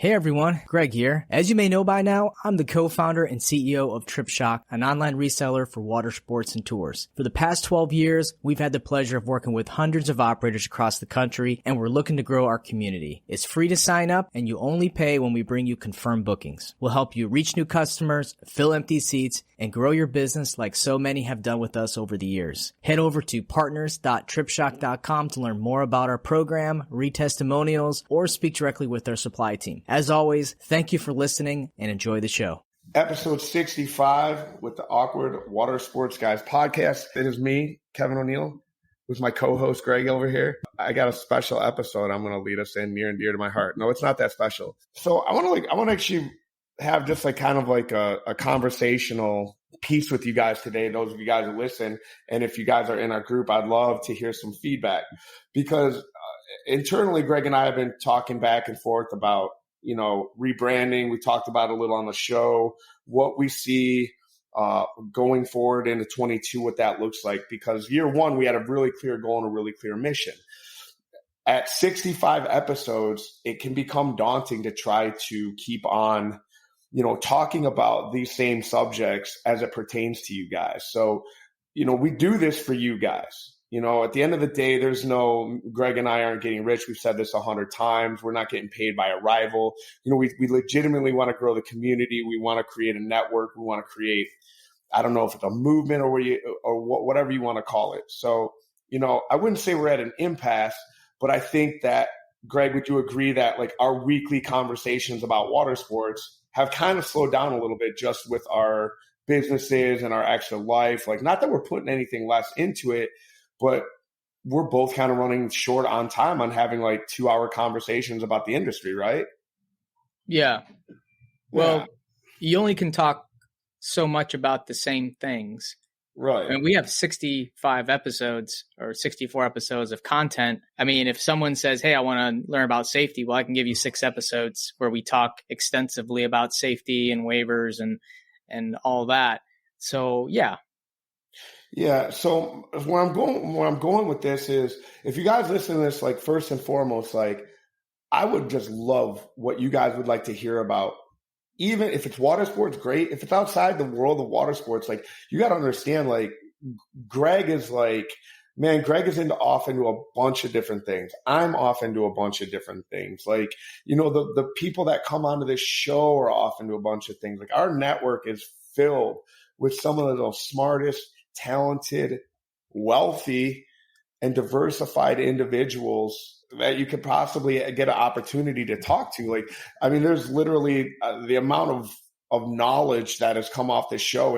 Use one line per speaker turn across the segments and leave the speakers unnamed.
Hey everyone, Greg here. As you may know by now, I'm the co-founder and CEO of TripShock, an online reseller for water sports and tours. For the past 12 years, we've had the pleasure of working with hundreds of operators across the country, and we're looking to grow our community. It's free to sign up, and you only pay when we bring you confirmed bookings. We'll help you reach new customers, fill empty seats, and grow your business like so many have done with us over the years. Head over to partners.tripshock.com to learn more about our program, read testimonials, or speak directly with our supply team. As always, thank you for listening and enjoy the show.
Episode 65 with the Awkward Watersports Guys podcast. It is me, Kevin O'Neill, with my co-host Greg over here. I got a special episode I'm going to lead us in near and dear to my heart. No, it's not that special. So I want to actually have just like kind of like a conversational piece with you guys today, those of you guys who listen. And if you guys are in our group, I'd love to hear some feedback because internally, Greg and I have been talking back and forth about, rebranding. We talked about a little on the show, what we see going forward into 22, what that looks like, because year one, we had a really clear goal and a really clear mission. At 65 episodes, it can become daunting to try to keep on, talking about these same subjects as it pertains to you guys. So, we do this for you guys. At the end of the day, there's no, Greg and I aren't getting rich. We've said this 100 times. We're not getting paid by a rival. We legitimately want to grow the community. We want to create a network. We want to create, I don't know if it's a movement or whatever you want to call it. So, I wouldn't say we're at an impasse, but I think that, Greg, would you agree that like our weekly conversations about water sports have kind of slowed down a little bit just with our businesses and our extra life? Like, not that we're putting anything less into it, but we're both kind of running short on time on having like 2-hour conversations about the industry, right?
Yeah. Well, You only can talk so much about the same things.
Right.
I mean, we have 65 episodes or 64 episodes of content. I mean, if someone says, hey, I want to learn about safety, well, I can give you 6 episodes where we talk extensively about safety and waivers and all that. So, yeah.
Yeah. So where I'm going with this is, if you guys listen to this, like first and foremost, like I would just love what you guys would like to hear about. Even if it's water sports, great. If it's outside the world of water sports, like you got to understand, like Greg is off into a bunch of different things. I'm off into a bunch of different things. Like, the people that come onto this show are off into a bunch of things. Like our network is filled with some of the smartest, talented, wealthy, and diversified individuals that you could possibly get an opportunity to talk to. Like, I mean, there's literally the amount of knowledge that has come off this show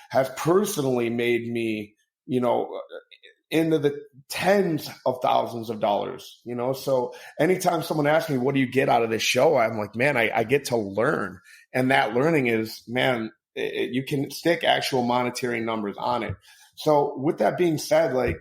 has personally made me, into the tens of thousands of dollars, So anytime someone asks me, what do you get out of this show? I'm like, man, I get to learn. And that learning is, man, you can stick actual monetary numbers on it. So with that being said, like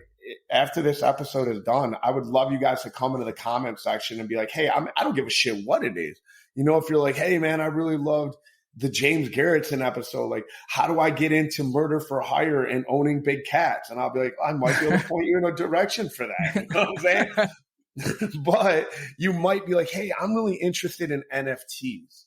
after this episode is done, I would love you guys to come into the comment section and be like, hey, I don't give a shit what it is. If you're like, hey man, I really loved the James Garrettson episode. Like, how do I get into murder for hire and owning big cats? And I'll be like, I might be able to point you in a direction for that. You know what I'm saying? But you might be like, hey, I'm really interested in NFTs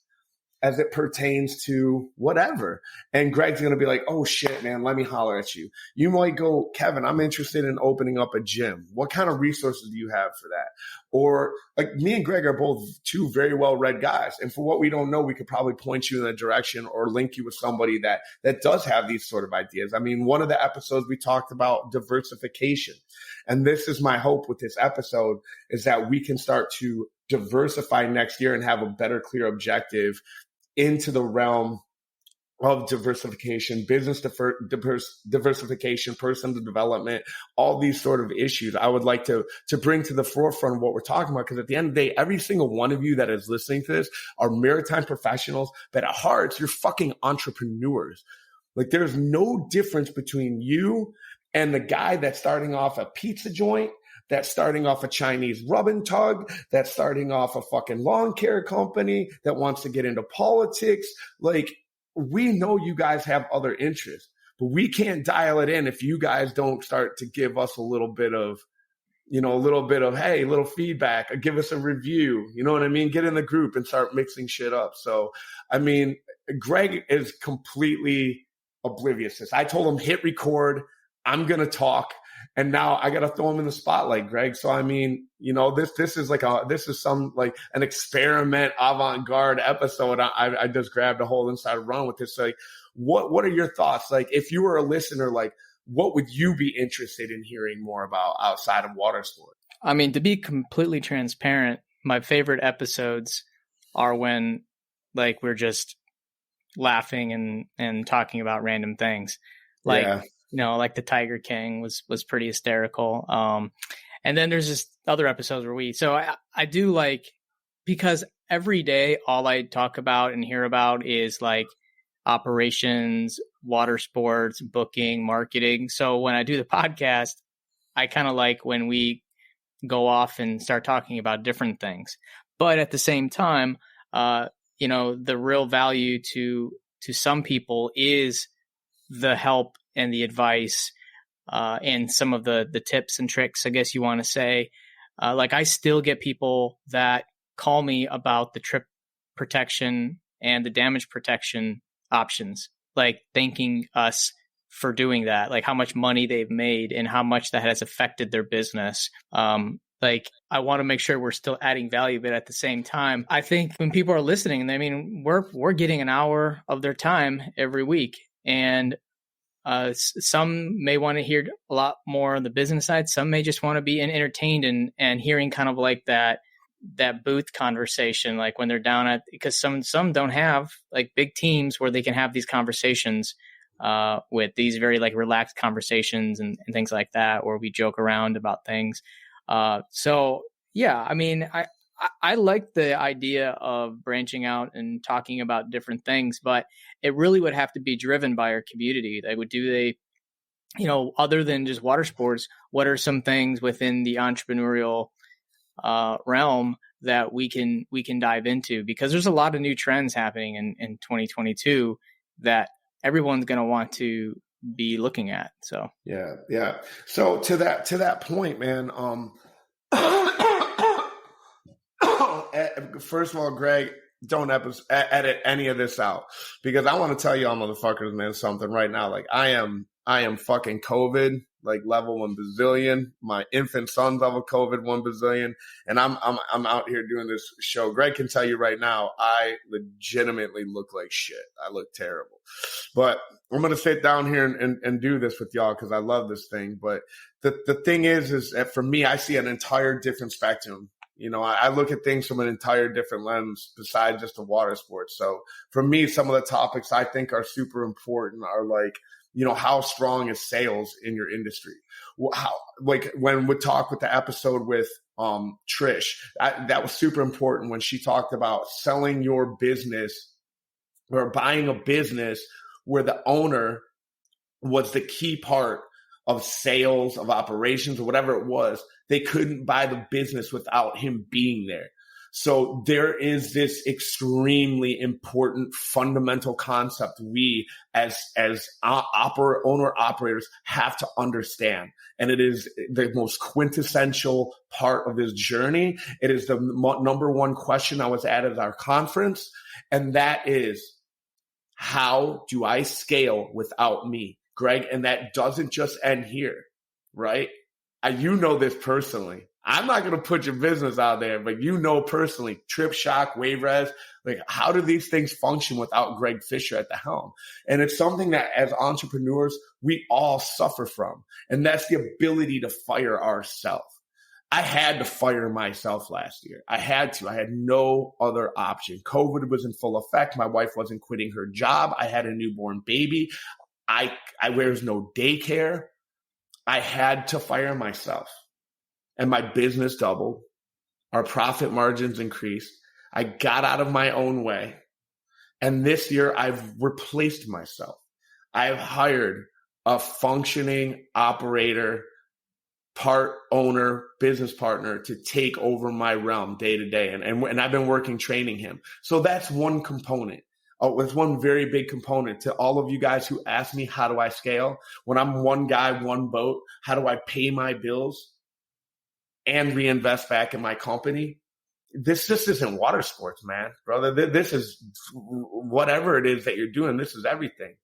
as it pertains to whatever. And Greg's going to be like, oh shit, man, let me holler at you. You might go, Kevin, I'm interested in opening up a gym. What kind of resources do you have for that? Or like me and Greg are both 2 very well-read guys. And for what we don't know, we could probably point you in a direction or link you with somebody that does have these sort of ideas. I mean, one of the episodes we talked about diversification. And this is my hope with this episode, is that we can start to diversify next year and have a better, clear objective into the realm of diversification, business diversification, personal development, all these sort of issues I would like to bring to the forefront of what we're talking about. Because at the end of the day, every single one of you that is listening to this are maritime professionals, but at heart, you're fucking entrepreneurs. Like there's no difference between you and the guy that's starting off a pizza joint, that's starting off a Chinese rub and tug, that's starting off a fucking lawn care company, that wants to get into politics. Like, we know you guys have other interests, but we can't dial it in if you guys don't start to give us a little bit of a little bit of, hey, little feedback, or give us a review, you know what I mean? Get in the group and start mixing shit up. So, I mean, Greg is completely oblivious to this. I told him, hit record, I'm going to talk. And now I got to throw him in the spotlight, Greg. So, I mean, this is some like an experiment avant-garde episode. I just grabbed a whole inside run with this. Like, what are your thoughts? Like, if you were a listener, like, what would you be interested in hearing more about outside of water sport?
I mean, to be completely transparent, my favorite episodes are when like we're just laughing and talking about random things. Like, like the Tiger King was pretty hysterical. And then there's just other episodes where I do like, because every day all I talk about and hear about is like operations, water sports, booking, marketing. So when I do the podcast, I kind of like when we go off and start talking about different things. But at the same time, the real value to some people is the help and the advice and some of the tips and tricks, I guess you want to say. Like I still get people that call me about the trip protection and the damage protection options, like thanking us for doing that, like how much money they've made and how much that has affected their business. Like I want to make sure we're still adding value, but at the same time, I think when people are listening, I mean, we're getting an hour of their time every week, and some may want to hear a lot more on the business side. Some may just want to be entertained and hearing kind of like that booth conversation, like when they're down at, because some don't have like big teams where they can have these conversations with these very like relaxed conversations and things like that, where we joke around about things. So yeah, I mean, I like the idea of branching out and talking about different things, but it really would have to be driven by our community. Other than just water sports, what are some things within the entrepreneurial realm that we can dive into? Because there's a lot of new trends happening in 2022 that everyone's going to want to be looking at. So
yeah. So to that point, man. First of all, Greg, don't edit any of this out, because I want to tell y'all motherfuckers, man, something right now. Like I am fucking COVID, like level 1 bazillion. My infant son's level COVID 1 bazillion, and I'm out here doing this show. Greg can tell you right now, I legitimately look like shit. I look terrible, but I'm gonna sit down here and do this with y'all because I love this thing. But the thing is that for me, I see an entire different spectrum. I look at things from an entire different lens besides just the water sports. So for me, some of the topics I think are super important are like, how strong is sales in your industry? How, like when we talk with the episode with Trish, that was super important when she talked about selling your business or buying a business where the owner was the key part of sales, of operations, or whatever it was. They couldn't buy the business without him being there. So there is this extremely important fundamental concept we as owner operators have to understand. And it is the most quintessential part of this journey. It is the number one question I was at our conference. And that is, how do I scale without me, Greg? And that doesn't just end here, right? You know this personally. I'm not going to put your business out there, but personally, Trip Shock, WaveRes, like how do these things function without Greg Fisher at the helm? And it's something that as entrepreneurs, we all suffer from. And that's the ability to fire ourselves. I had to fire myself last year. I had no other option. COVID was in full effect. My wife wasn't quitting her job. I had a newborn baby. There's no daycare. I had to fire myself. And my business doubled. Our profit margins increased. I got out of my own way. And this year, I've replaced myself. I've hired a functioning operator, part owner, business partner to take over my realm day to day. And I've been working training him. So that's one component. It's one very big component to all of you guys who ask me, how do I scale? When I'm one guy, one boat, how do I pay my bills? and reinvest back in my company. This just isn't water sports, man, brother. This is whatever it is that you're doing. This is everything.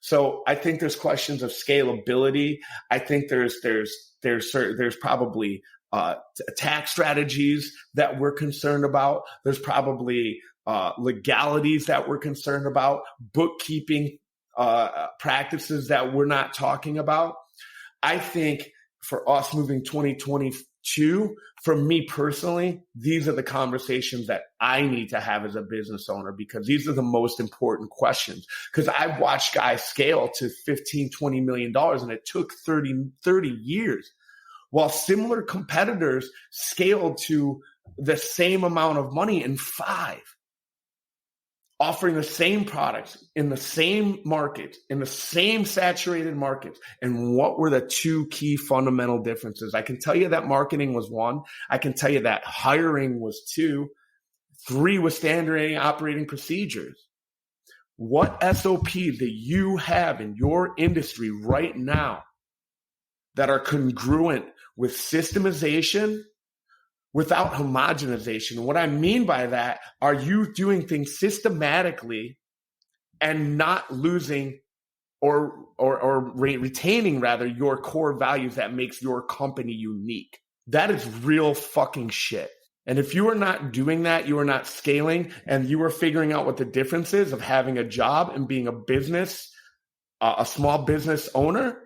So I think there's questions of scalability. I think there's probably tax strategies that we're concerned about. There's probably legalities that we're concerned about, bookkeeping practices that we're not talking about. I think for us moving 2022, for me personally, these are the conversations that I need to have as a business owner, because these are the most important questions. Because I've watched guys scale to $15, $20 million, and it took 30 years, while similar competitors scaled to the same amount of money in 5. Offering the same products in the same market, in the same saturated markets. And what were the 2 key fundamental differences? I can tell you that marketing was 1. I can tell you that hiring was 2. 3 was standard operating procedures. What SOPs do you have in your industry right now that are congruent with systemization without homogenization? What I mean by that, are you doing things systematically and not losing or retaining rather your core values that makes your company unique? That is real fucking shit. And if you are not doing that, you are not scaling, and you are figuring out what the difference is of having a job and being a business, a small business owner,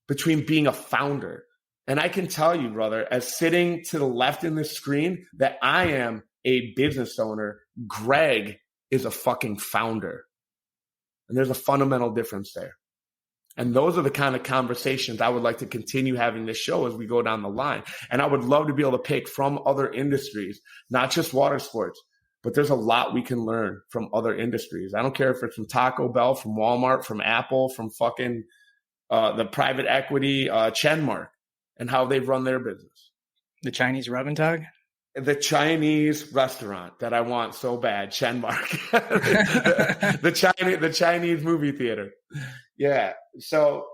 between being a founder. And I can tell you, brother, as sitting to the left in this screen, that I am a business owner. Greg is a fucking founder. And there's a fundamental difference there. And those are the kind of conversations I would like to continue having this show as we go down the line. And I would love to be able to pick from other industries, not just water sports, but there's a lot we can learn from other industries. I don't care if it's from Taco Bell, from Walmart, from Apple, from fucking the private equity Chenmark, and how they've run their business.
The Chinese rub and tug?
The Chinese restaurant that I want so bad, Chenmark. the Chinese movie theater. Yeah. So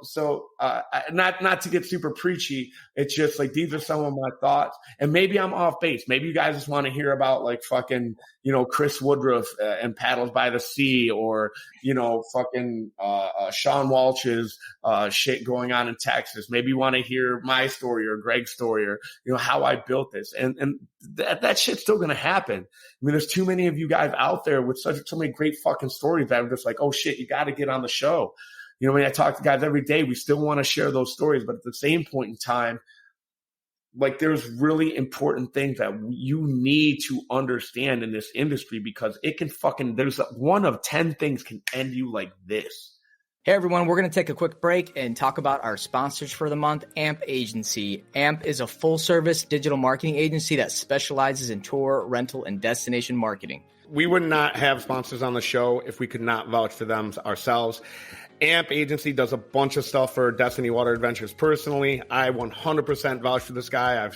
not to get super preachy. It's just like, these are some of my thoughts, and maybe I'm off base. Maybe you guys just want to hear about like fucking, Chris Woodruff and Paddles by the Sea, or, fucking Sean Walsh's shit going on in Texas. Maybe you want to hear my story or Greg's story, or, how I built this. And that shit's still going to happen. I mean, there's too many of you guys out there with so many great fucking stories that I'm just like, oh shit, you got to get on the show. I talk to guys every day. We still want to share those stories, but at the same point in time, like, there's really important things that you need to understand in this industry, because it can there's 1 of 10 things can end you like this.
Hey everyone, we're going to take a quick break and talk about our sponsors for the month, AMP Agency. AMP is a full-service digital marketing agency that specializes in tour, rental, and destination marketing.
We would not have sponsors on the show if we could not vouch for them ourselves. AMP Agency does a bunch of stuff for Destiny Water Adventures personally. I 100% vouch for this guy.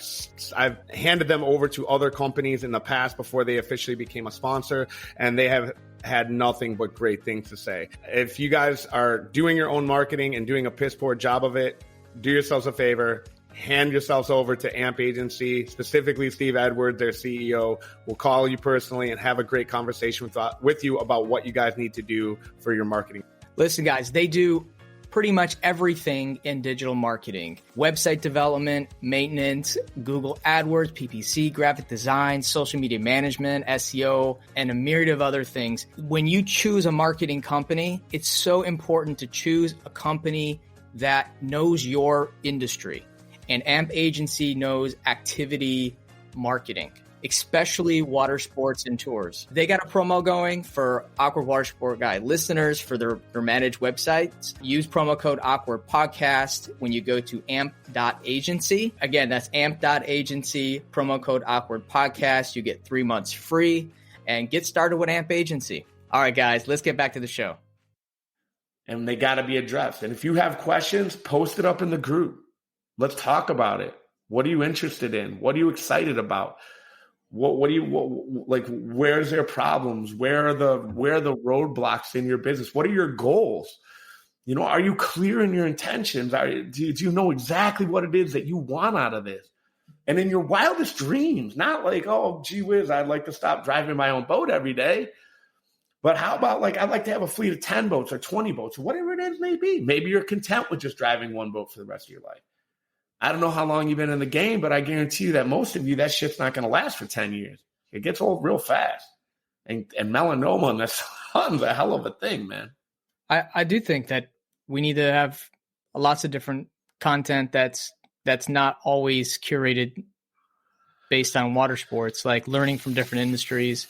I've handed them over to other companies in the past before they officially became a sponsor, and they have had nothing but great things to say. If you guys are doing your own marketing and doing a piss poor job of it, do yourselves a favor. Hand yourselves over to AMP Agency, specifically Steve Edwards, their CEO, will call you personally and have a great conversation with you about what you guys need to do for your marketing.
Listen, guys, they do pretty much everything in digital marketing: website development, maintenance, Google AdWords, PPC, graphic design, social media management, SEO, and a myriad of other things. When you choose a marketing company, it's so important to choose a company that knows your industry. And AMP Agency knows activity marketing, especially water sports and tours. They got a promo going for Awkward Watersport Guys listeners for their managed websites. Use promo code Awkward Podcast when you go to amp.agency. Again, that's amp.agency, promo code Awkward Podcast. You get 3 months free, and get started with AMP Agency. All right, guys, let's get back to the show.
And they got to be addressed. And if you have questions, post it up in the group. Let's talk about it. What are you interested in? What are you excited about? Where's their problems? Where are the roadblocks in your business? What are your goals? Are you clear in your intentions? Do you know exactly what it is that you want out of this? And in your wildest dreams, not like, oh, gee whiz, I'd like to stop driving my own boat every day. But how about like, I'd like to have a fleet of 10 boats or 20 boats, or whatever it is may be. Maybe you're content with just driving one boat for the rest of your life. I don't know how long you've been in the game, but I guarantee you that most of you, that shit's not going to last for 10 years. It gets old real fast. And melanoma in the sun's a hell of a thing, man.
I do think that we need to have lots of different content that's not always curated based on water sports, like learning from different industries,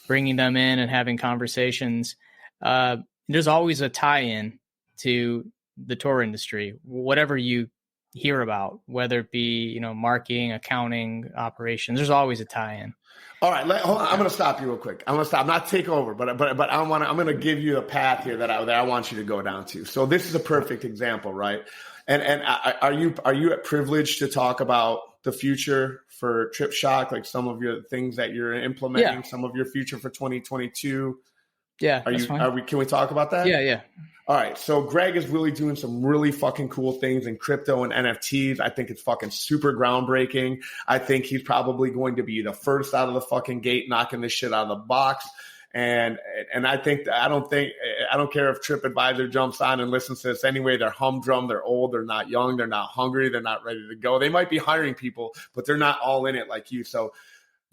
bringing them in and having conversations. There's always a tie-in to the tour industry, whatever you hear about, whether it be, marketing, accounting, operations, there's always a tie-in.
All right, hold on. I'm going to stop you real quick. I'm going to stop, not take over, but I'm going to give you a path here that I want you to go down to. So this is a perfect example, right? And are you privileged to talk about the future for TripShock, like some of your things that you're implementing, some of your future for 2022?
Yeah,
can we talk about that?
Yeah.
All right. So Greg is really doing some really fucking cool things in crypto and NFTs. I think it's fucking super groundbreaking. I think he's probably going to be the first out of the fucking gate, knocking this shit out of the box. And I don't care if TripAdvisor jumps on and listens to this anyway. They're humdrum. They're old. They're not young. They're not hungry. They're not ready to go. They might be hiring people, but they're not all in it like you. So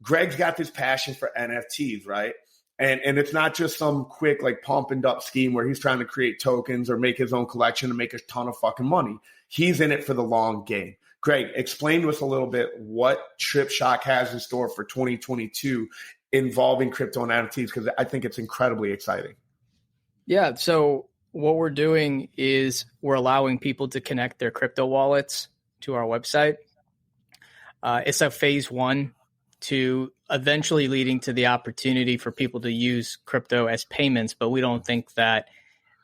Greg's got this passion for NFTs, right? And it's not just some quick, like, pump and dump scheme where he's trying to create tokens or make his own collection and make a ton of fucking money. He's in it for the long game. Greg, explain to us a little bit what TripShock has in store for 2022 involving crypto and NFTs, because I think it's incredibly exciting.
Yeah. So what we're doing is we're allowing people to connect their crypto wallets to our website. It's a phase one to eventually leading to the opportunity for people to use crypto as payments, but we don't think that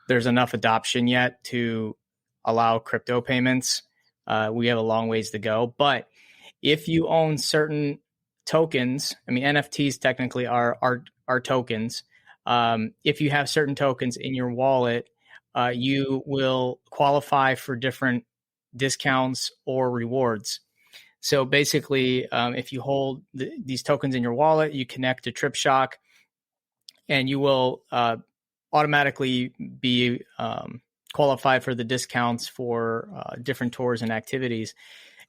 there's enough adoption yet to allow crypto payments. We have a long ways to go, but if you own certain tokens, NFTs technically are tokens. If you have certain tokens in your wallet, you will qualify for different discounts or rewards. So basically, if you hold these tokens in your wallet, you connect to TripShock, and you will automatically be qualified for the discounts for different tours and activities.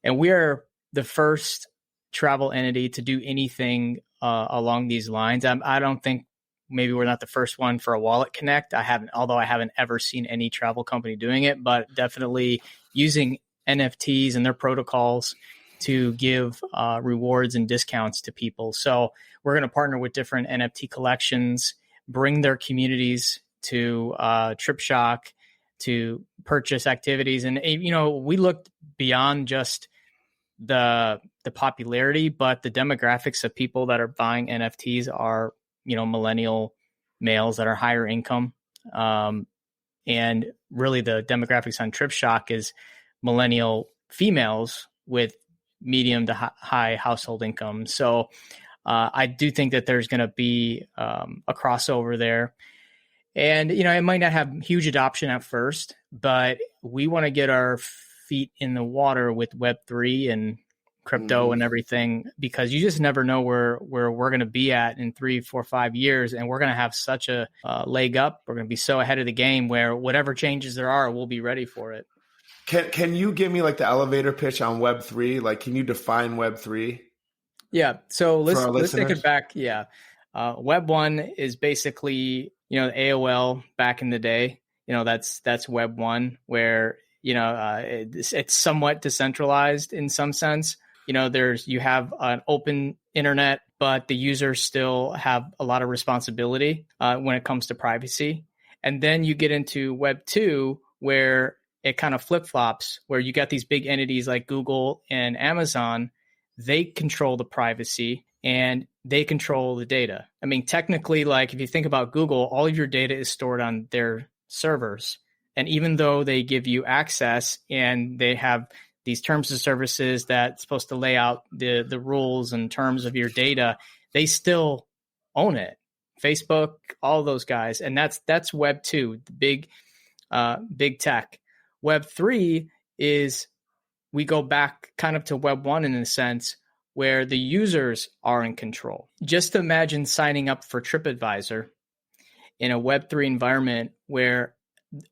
And we are the first travel entity to do anything along these lines. I don't think maybe we're not the first one for a wallet connect. I haven't ever seen any travel company doing it, but definitely using NFTs and their protocols to give rewards and discounts to people. So we're going to partner with different NFT collections, bring their communities to TripShock to purchase activities. And, we looked beyond just the popularity, but the demographics of people that are buying NFTs are, millennial males that are higher income. And really the demographics on TripShock is millennial females with medium to high household income. So I do think that there's going to be a crossover there. And, it might not have huge adoption at first, but we want to get our feet in the water with Web3 and crypto and everything, because you just never know where we're going to be at in 3, 4, 5 years. And we're going to have such a leg up. We're going to be so ahead of the game where whatever changes there are, we'll be ready for it.
Can you give me like the elevator pitch on Web3? Like, can you define Web3?
Yeah. So let's take it back. Yeah. Web 1 is basically, AOL back in the day. That's Web 1, where, it's somewhat decentralized in some sense. You have an open internet, but the users still have a lot of responsibility when it comes to privacy. And then you get into Web 2, where it kind of flip-flops, where you got these big entities like Google and Amazon. They control the privacy and they control the data. Technically, like, if you think about Google, all of your data is stored on their servers. And even though they give you access and they have these terms of services that's supposed to lay out the rules and terms of your data, they still own it. Facebook, all those guys. And that's Web 2, the big tech. Web 3 is we go back kind of to Web 1 in a sense where the users are in control. Just imagine signing up for TripAdvisor in a Web3 environment where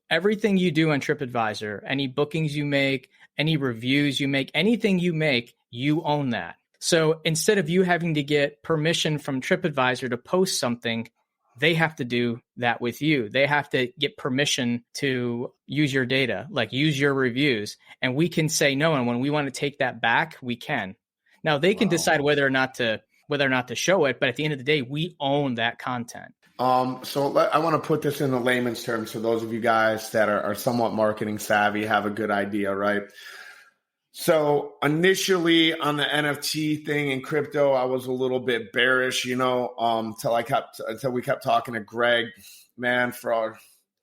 everything you do on TripAdvisor, any bookings you make, any reviews you make, anything you make, you own that. So instead of you having to get permission from TripAdvisor to post something, they have to do that with you. They have to get permission to use your data, like use your reviews. And we can say no. And when we want to take that back, we can. Now they can decide whether or not to show it. But at the end of the day, we own that content.
So I want to put this in the layman's terms for those of you guys that are somewhat marketing savvy, have a good idea, right? So initially on the NFT thing in crypto, I was a little bit bearish, until we kept talking to Greg, man, for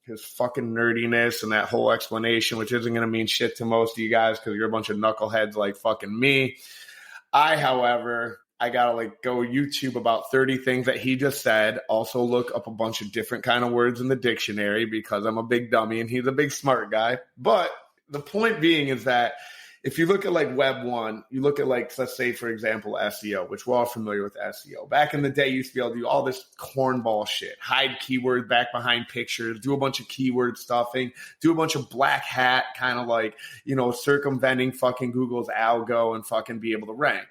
his fucking nerdiness and that whole explanation, which isn't going to mean shit to most of you guys because you're a bunch of knuckleheads like fucking me. However, I got to go YouTube about 30 things that he just said. Also look up a bunch of different kind of words in the dictionary because I'm a big dummy and he's a big smart guy. But the point being is that if you look at Web 1, you look at let's say, for example, SEO, which we're all familiar with SEO. Back in the day, you used to be able to do all this cornball shit, hide keywords back behind pictures, do a bunch of keyword stuffing, do a bunch of black hat kind of circumventing fucking Google's algo and fucking be able to rank.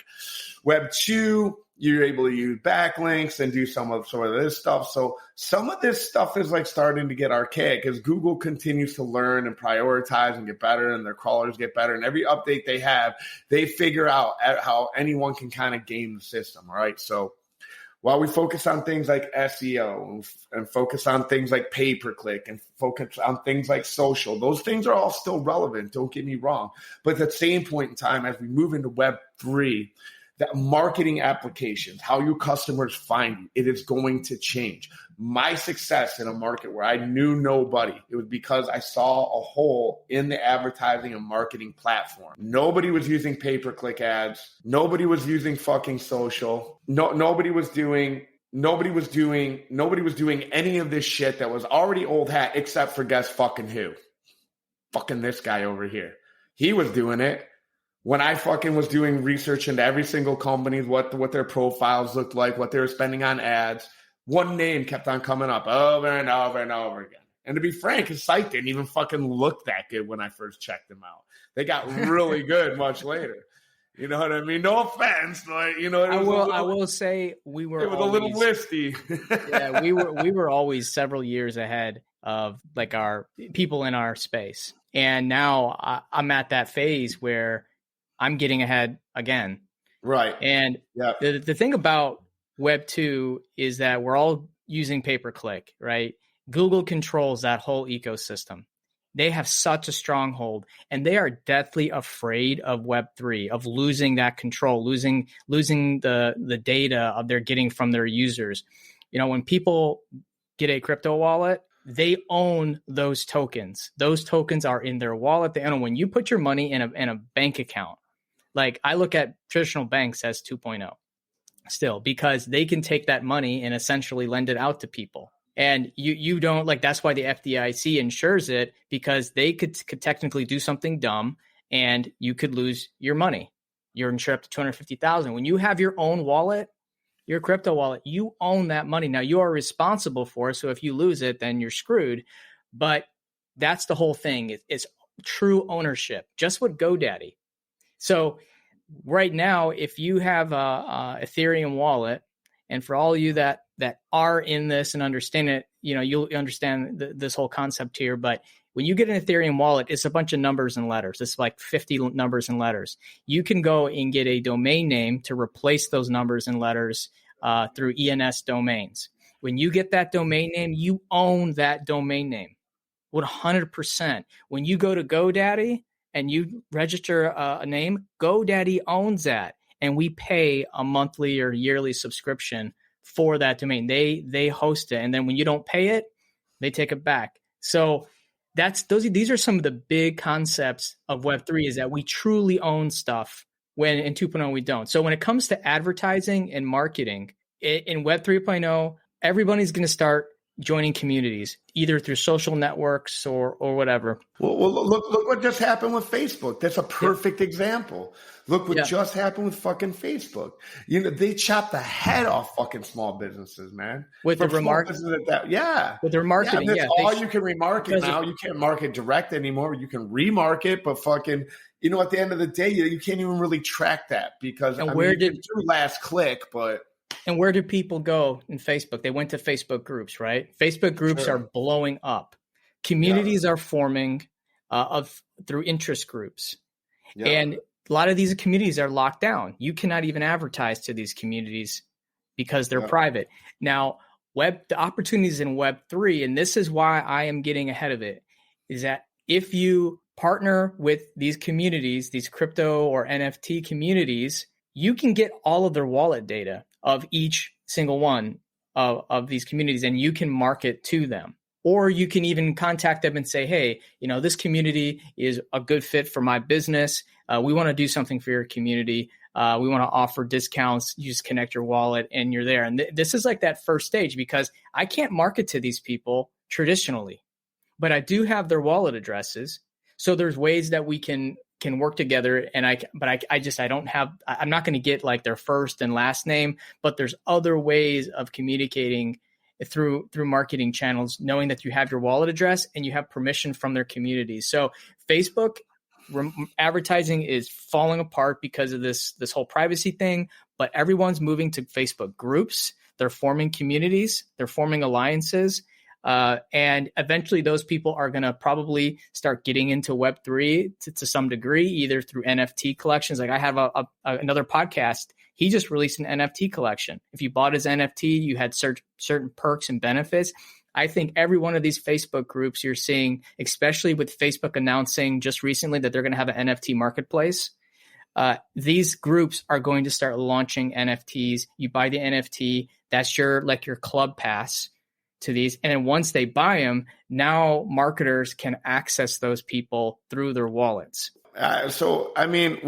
Web 2, you're able to use backlinks and do some of this stuff. So some of this stuff is starting to get archaic as Google continues to learn and prioritize and get better and their crawlers get better. And every update they have, they figure out how anyone can kind of game the system, right? So while we focus on things like SEO and focus on things like pay-per-click and focus on things like social, those things are all still relevant, don't get me wrong. But at the same point in time, as we move into Web 3, that marketing applications, how your customers find you, it is going to change. My success in a market where I knew nobody, it was because I saw a hole in the advertising and marketing platform. Nobody was using pay-per-click ads. Nobody was using fucking social. Nobody was doing any of this shit that was already old hat, except for guess fucking who? Fucking this guy over here. He was doing it. When I fucking was doing research into every single company, what their profiles looked like, what they were spending on ads, one name kept on coming up over and over and over again. And to be frank, his site didn't even fucking look that good when I first checked them out. They got really good much later. You know what I mean? No offense, but
I will say it was
a little listy.
Yeah, we were always several years ahead of our people in our space. And now I'm at that phase where I'm getting ahead again.
Right.
And the thing about Web 2 is that we're all using pay-per-click, right? Google controls that whole ecosystem. They have such a stronghold, and they are deathly afraid of Web 3, of losing that control, losing the data they're getting from their users. When people get a crypto wallet, they own those tokens. Those tokens are in their wallet. They own. When you put your money in a bank account, I look at traditional banks as 2.0 still, because they can take that money and essentially lend it out to people. And you don't that's why the FDIC insures it, because they could technically do something dumb and you could lose your money. You're insured up to $250,000. When you have your own wallet, your crypto wallet, you own that money. Now you are responsible for it. So if you lose it, then you're screwed. But that's the whole thing. It's true ownership, just with GoDaddy. So right now, if you have a Ethereum wallet, and for all of you that are in this and understand it, you'll understand this whole concept here. But when you get an Ethereum wallet, it's a bunch of numbers and letters. It's 50 numbers and letters. You can go and get a domain name to replace those numbers and letters through ENS domains. When you get that domain name, you own that domain name 100%. When you go to GoDaddy and you register a name, GoDaddy owns that. And we pay a monthly or yearly subscription for that domain. They host it. And then when you don't pay it, they take it back. So these are some of the big concepts of Web3, is that we truly own stuff, when in 2.0 we don't. So when it comes to advertising and marketing, in Web 3.0, everybody's going to start joining communities, either through social networks or whatever.
Well, look what just happened with Facebook. That's a perfect example. Look what just happened with fucking Facebook. You know, they chopped the head off fucking small businesses, man.
With the remarketing.
With
their marketing,
that's all you can remarket now. You can't market direct anymore. You can remarket, but fucking, you know, at the end of the day, you can't even really track that because you can do last click, but.
And where do people go in Facebook? They went to Facebook groups, right? Facebook groups are blowing up. Communities are forming through interest groups. Yeah. And a lot of these communities are locked down. You cannot even advertise to these communities because they're private. Now, the opportunities in Web3, and this is why I am getting ahead of it, is that if you partner with these communities, these crypto or NFT communities, you can get all of their wallet data of each single one of these communities, and you can market to them. Or you can even contact them and say, hey, you know, this community is a good fit for my business. We want to do something for your community. We want to offer discounts. You just connect your wallet and you're there. And this is like that first stage, because I can't market to these people traditionally, but I do have their wallet addresses. So there's ways that we can work together. And I'm not going to get like their first and last name, but there's other ways of communicating through marketing channels, knowing that you have your wallet address and you have permission from their communities. So Facebook advertising is falling apart because of this whole privacy thing, but everyone's moving to Facebook groups. They're forming communities, they're forming alliances. And eventually those people are going to probably start getting into Web3 to some degree, either through NFT collections. Like I have another podcast. He just released an NFT collection. If you bought his NFT, you had certain perks and benefits. I think every one of these Facebook groups you're seeing, especially with Facebook announcing just recently that they're going to have an NFT marketplace, these groups are going to start launching NFTs. You buy the NFT, that's your club pass to these. And then once they buy them, now marketers can access those people through their wallets.
So, I mean,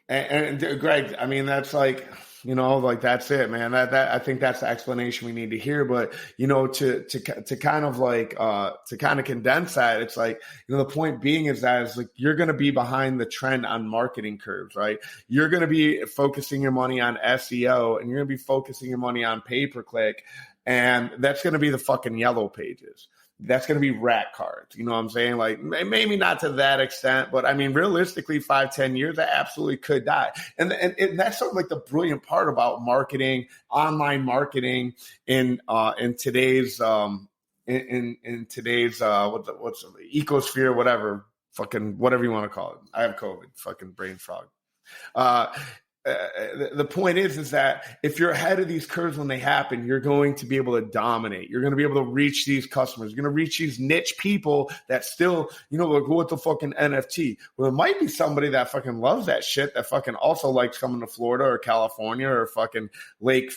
and Greg, I mean, that's like, you know, like that's it, man. That I think that's the explanation we need to hear. But, you know, to kind of condense that, it's like, you know, the point being is that it's like you're going to be behind the trend on marketing curves, right? You're going to be focusing your money on SEO, and you're going to be focusing your money on pay-per-click, and that's going to be the fucking yellow pages. That's going to be rat cards. You know what I'm saying? Like maybe not to that extent, but I mean, realistically, 5-10 years, that absolutely could die. And that's sort of like the brilliant part about marketing, online marketing in today's in today's what's ecosphere, whatever you want to call it. I have COVID, fucking brain fog. The point is that if you're ahead of these curves when they happen, you're going to be able to dominate. You're going to be able to reach these customers. You're going to reach these niche people that still, you know, like, what the fucking NFT? Well, there might be somebody that fucking loves that shit that fucking also likes coming to Florida or California or fucking Lake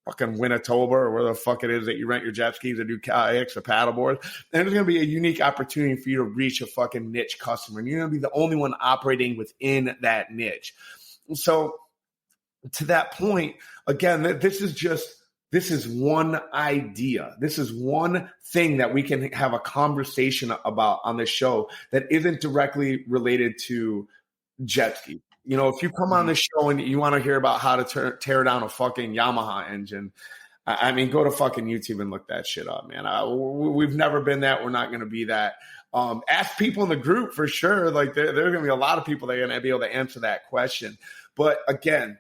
fucking Winnetoba or where the fuck it is that you rent your jet skis or do kayaks or paddleboards. And there's going to be a unique opportunity for you to reach a fucking niche customer. And you're going to be the only one operating within that niche. So to that point, again, this is one idea. This is one thing that we can have a conversation about on this show that isn't directly related to jet ski. You know, if you come on the show and you want to hear about how to tear down a fucking Yamaha engine, I mean, go to fucking YouTube and look that shit up, man. We've never been that. We're not going to be that. Ask people in the group for sure. Like there are going to be a lot of people that are going to be able to answer that question. But again,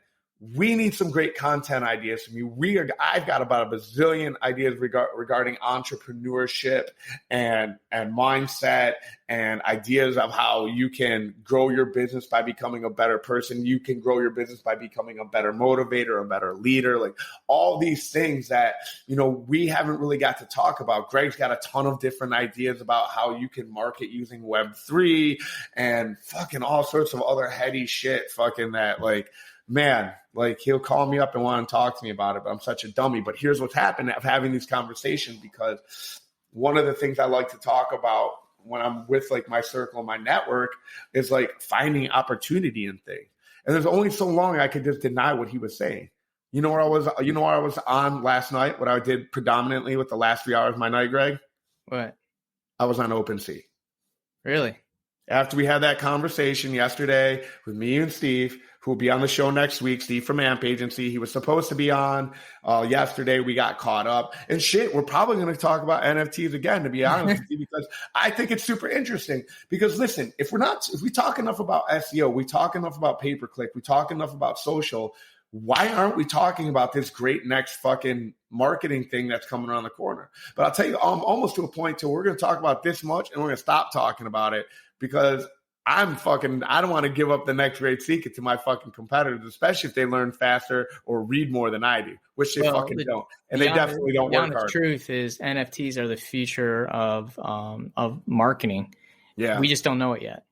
we need some great content ideas from you. I've got about a bazillion ideas regarding entrepreneurship and mindset and ideas of how you can grow your business by becoming a better person. You can grow your business by becoming a better motivator, a better leader, like all these things that, you know, we haven't really got to talk about. Greg's got a ton of different ideas about how you can market using Web3 and fucking all sorts of other heady shit fucking that, like, man, like he'll call me up and want to talk to me about it, but I'm such a dummy. But here's what's happened of having these conversations, because one of the things I like to talk about when I'm with like my circle and my network is like finding opportunity in things. And there's only so long I could just deny what he was saying.
You know where I was on last night? What I did predominantly with the last 3 hours of my night, Greg?
What?
I was on OpenSea.
Really?
After we had that conversation yesterday with me and Steve, who will be on the show next week, Steve from AMP Agency, he was supposed to be on yesterday. We got caught up. And shit, we're probably going to talk about NFTs again, to be honest with you, because I think it's super interesting. Because listen, if we talk enough about SEO, we talk enough about pay-per-click, we talk enough about social, why aren't we talking about this great next fucking marketing thing that's coming around the corner? But I'll tell you, I'm almost to a point to we're going to talk about this much and we're going to stop talking about it, because I don't want to give up the next great secret to my fucking competitors, especially if they learn faster or read more than I do, which they don't. And they definitely don't work hard.
The truth is NFTs are the future of marketing.
Yeah.
We just don't know it yet.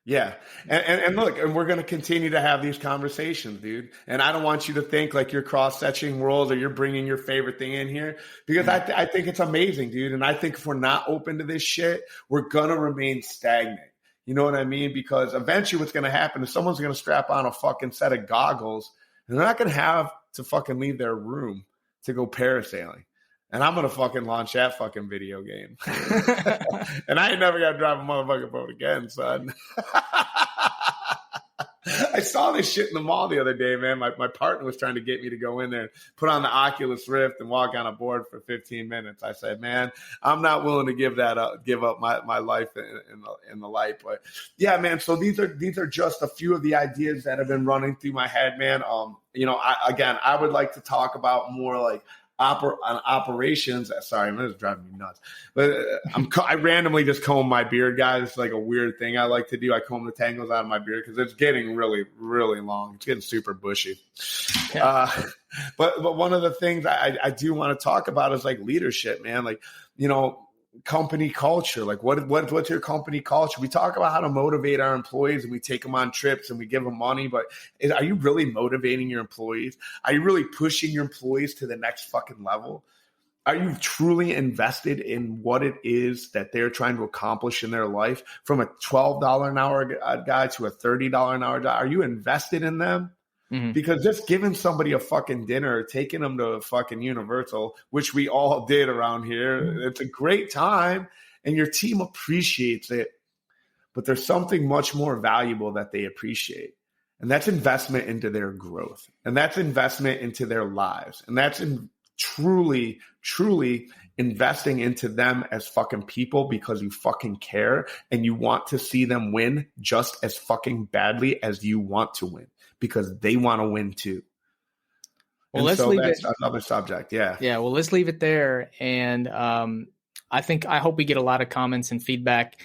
Yeah. And look, and we're going to continue to have these conversations, dude. And I don't want you to think like you're cross-setching worlds or you're bringing your favorite thing in here, because I think it's amazing, dude. And I think if we're not open to this shit, we're going to remain stagnant. You know what I mean? Because eventually what's going to happen is someone's going to strap on a fucking set of goggles and they're not going to have to fucking leave their room to go parasailing. And I'm going to fucking launch that fucking video game. And I ain't never got to drive a motherfucking boat again, son. I saw this shit in the mall the other day, man. My partner was trying to get me to go in there and put on the Oculus Rift and walk on a board for 15 minutes. I said, man, I'm not willing to give up my life in the light. But yeah, man. So these are just a few of the ideas that have been running through my head, man. I would like to talk about more like operations. Sorry, this is driving me nuts. But I randomly just comb my beard, guys. It's like a weird thing I like to do. I comb the tangles out of my beard because it's getting really, really long. It's getting super bushy. Yeah. But one of the things I do want to talk about is like leadership, man. Like, company culture. Like what's your company culture? We talk about how to motivate our employees and we take them on trips and we give them money, but are you really motivating your employees? Are you really pushing your employees to the next fucking level? Are you truly invested in what it is that they're trying to accomplish in their life, from a $12 an hour guy to a $30 an hour guy? Are you invested in them? Mm-hmm. Because just giving somebody a fucking dinner, taking them to a fucking Universal, which we all did around here, it's a great time and your team appreciates it. But there's something much more valuable that they appreciate. And that's investment into their growth. And that's investment into their lives. And that's truly, truly investing into them as fucking people, because you fucking care and you want to see them win just as fucking badly as you want to win, because they want to win too. Well, let's leave it. Another subject. Yeah.
Yeah. Well, let's leave it there. And I hope we get a lot of comments and feedback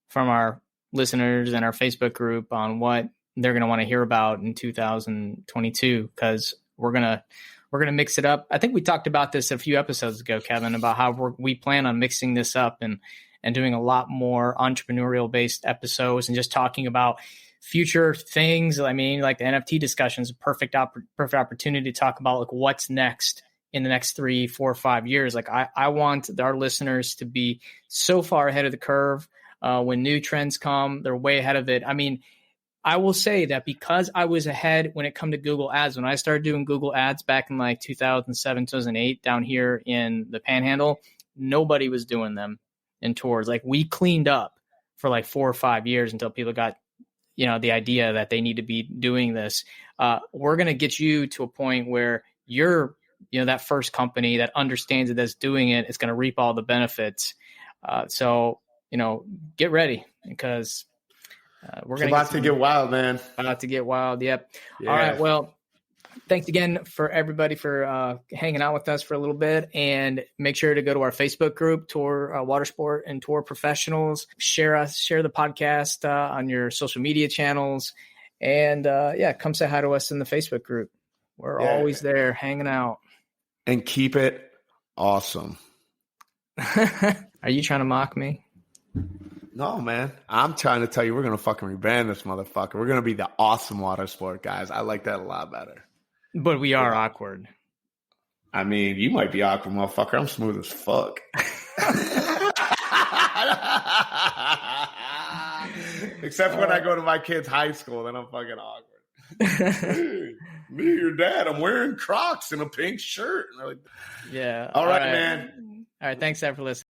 from our listeners and our Facebook group on what they're going to want to hear about in 2022, because we're going to mix it up. I think we talked about this a few episodes ago, Kevin, about how we plan on mixing this up and doing a lot more entrepreneurial based episodes and just talking about future things. I mean, like the NFT discussion is a perfect opportunity to talk about like what's next in the next 3, 4, 5 years. Like I want our listeners to be so far ahead of the curve. When new trends come, they're way ahead of it. I mean, I will say that because I was ahead when it come to Google ads, when I started doing Google ads back in like 2007, 2008 down here in the Panhandle, nobody was doing them in tours. Like we cleaned up for like 4 or 5 years until people got, the idea that they need to be doing this. We're going to get you to a point where you're, that first company that understands it, that's doing it, it's going to reap all the benefits. So, get ready, because we're going
to get wild, man.
About to get wild. Yep.
Yeah.
All right. Well, thanks again for everybody for hanging out with us for a little bit, and make sure to go to our Facebook group, Tour Watersport and Tour Professionals. Share the podcast on your social media channels, and come say hi to us in the Facebook group. We're always there hanging out.
And keep it awesome.
Are you trying to mock me?
No, man. I'm trying to tell you, we're going to fucking rebrand this motherfucker. We're going to be the awesome water sport guys. I like that a lot better.
But we are awkward.
I mean, you might be awkward, motherfucker. I'm smooth as fuck. Except when I go to my kid's high school, then I'm fucking awkward.
Hey, me, your dad. I'm wearing Crocs and a pink shirt. And they're like,
Yeah.
all right, man.
All right. Thanks, Ed, for listening.